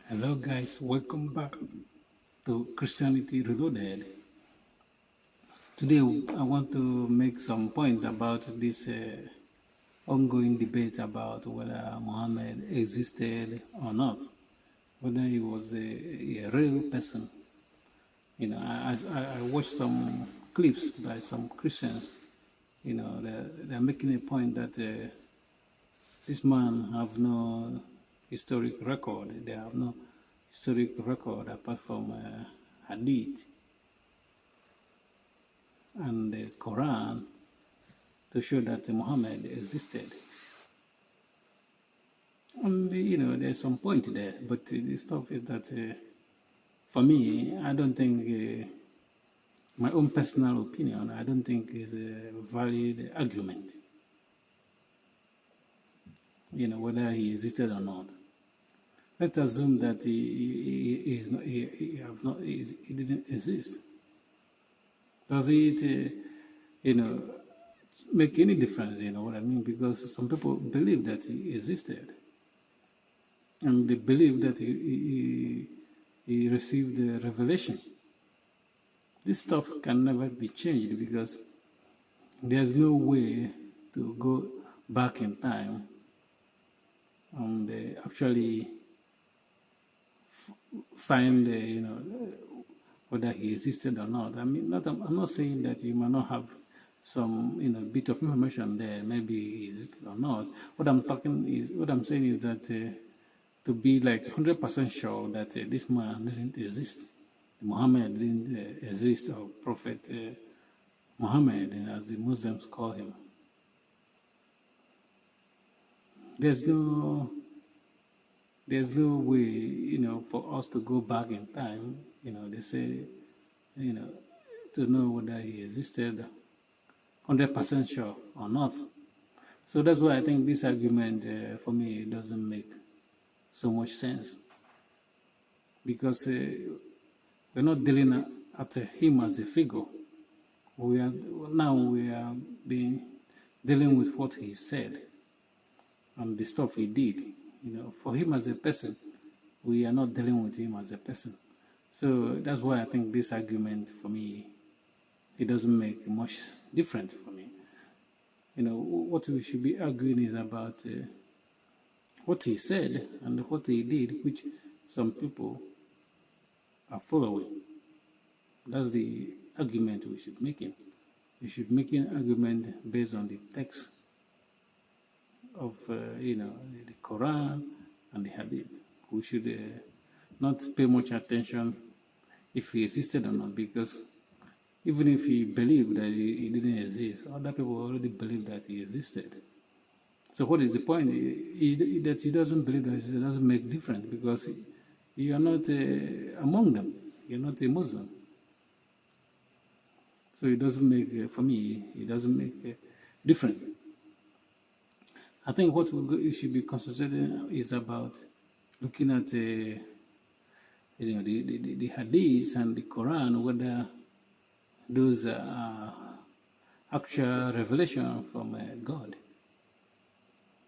Hello, guys. Welcome back to Christianity Reloaded. Today, I want to make some points about this ongoing debate about whether Muhammad existed or not, whether he was a real person. I watched some clips by some Christians. They're making a point that this man have no historic record. They have no historic record apart from Hadith and the Quran to show that Muhammad existed. And there's some point there, but the stuff is that for me, I don't think, my own personal opinion, I don't think is a valid argument. Whether he existed or not. Let's assume that he didn't exist. Does it, make any difference? You know what I mean? Because some people believe that he existed, and they believe that he received the revelation. This stuff can never be changed because there's no way to go back in time and actually find, whether he existed or not. I mean, I'm not saying that you might not have some, bit of information there, maybe he existed or not. What I'm saying is that to be like 100% sure that this man didn't exist, Muhammad didn't exist, or Prophet Muhammad, as the Muslims call him. There's no way, for us to go back in time, they say, to know whether he existed 100% sure or not. So that's why I think this argument, for me, doesn't make so much sense. Because we're not dealing at him as a figure. We are dealing with what he said and the stuff he did. For him as a person, we are not dealing with him as a person. So that's why I think this argument, for me, it doesn't make much difference for me. What we should be arguing is about what he said and what he did, which some people are following. That's the argument we should make. We should make an argument based on the text of the Quran and the Hadith. We should not pay much attention if he existed or not, because even if he believed that he didn't exist, other people already believe that he existed. So what is the point? That he doesn't believe that it doesn't make difference, because you are not among them. You're not a Muslim. So it doesn't make, for me, it doesn't make a difference. I think what we should be concentrating is about looking at the Hadith and the Quran, whether those are actual revelation from God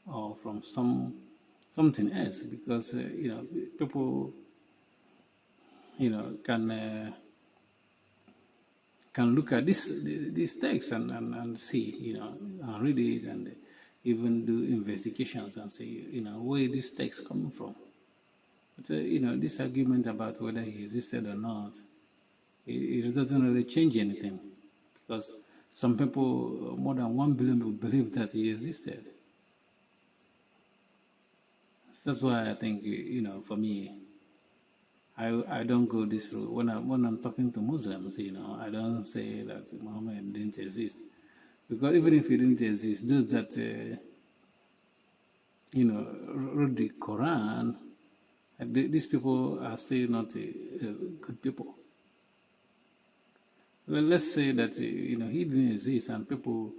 or from something else, because people can look at this text and see, and read it, and even do investigations and say, where this text coming from. But this argument about whether he existed or not, it doesn't really change anything, because some people, more than 1 billion people, believe that he existed. So that's why I think, for me, I don't go this route. When I'm talking to Muslims, I don't say that Muhammad didn't exist. Because even if he didn't exist, those that, wrote the Quran, these people are still not good people. Let's say that, he didn't exist and people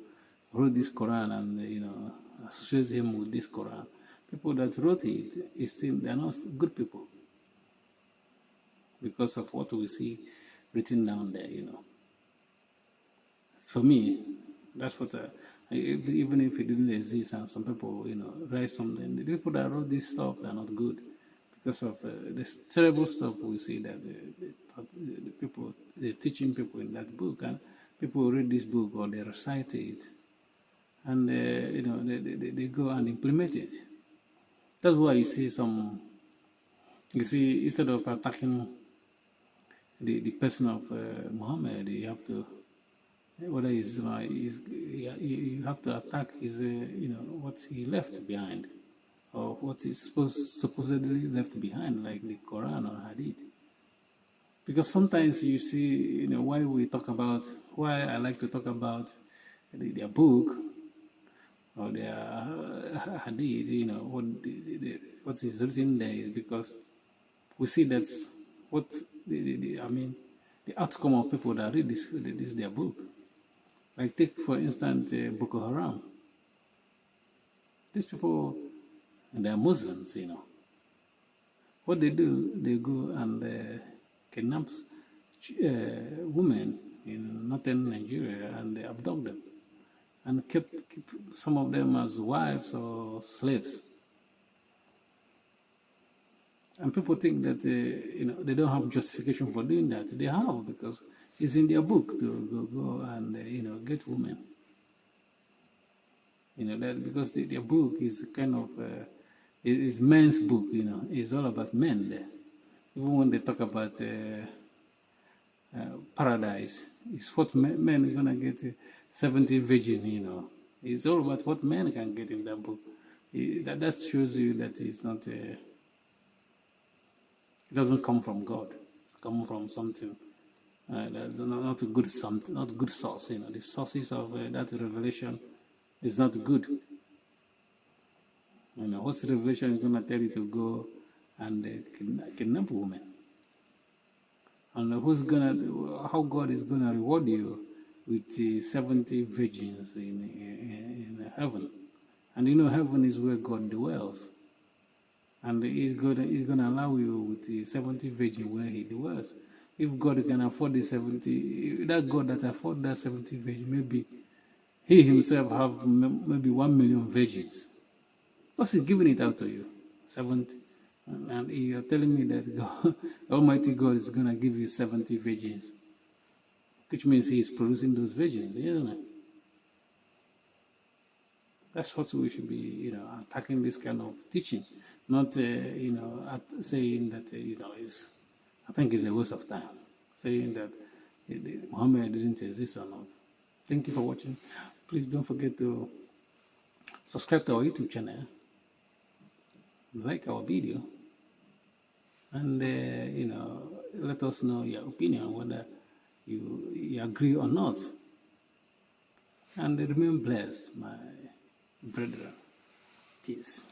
wrote this Quran and, associate him with this Quran. People that wrote it, they're not good people, because of what we see written down there, For me, that's what, even if it didn't exist and some people, write something, the people that wrote this stuff, they're not good. because of this terrible stuff we see that the people, they're teaching people in that book, and people read this book or they recite it, and they go and implement it. That's why you see instead of attacking the person of Muhammad, you have to, whether you have to attack his what he left behind, or what he supposedly left behind, like the Quran or Hadith. Because sometimes you see, why I like to talk about their book or their Hadith, what is written there is because we see that's what the outcome of people that read this their book. Like take for instance Boko Haram. These people, and they're Muslims, What they do, they go and kidnap women in northern Nigeria, and they abduct them and keep some of them as wives or slaves. And people think that they don't have justification for doing that. They have, because it's in their book to go and get women. That because their book is kind of it's men's book. It's all about men there. Even when they talk about paradise, it's what men are gonna get 70 virgin. It's all about what men can get in that book. That shows you that it's not. It doesn't come from God. It's come from something that's not a good something, not good source. The sources of that revelation is not good. What's the revelation is gonna tell you to go and kidnap women? And how God is gonna reward you with 70 virgins in heaven? And heaven is where God dwells. And he's gonna allow you with the 70 virgin where he dwells. If God can afford the 70, that God that afford that 70 virgin, maybe he himself have maybe 1 million virgins. What's he giving it out to you? 70. And you're telling me that God, Almighty God is gonna give you 70 virgins, which means he is producing those virgins, isn't it? That's what we should be, attacking this kind of teaching, not, saying that, I think it's a waste of time, saying that Muhammad didn't exist or not. Thank you for watching. Please don't forget to subscribe to our YouTube channel, like our video, and, let us know your opinion, whether you agree or not. And remain blessed, my brethren. Peace.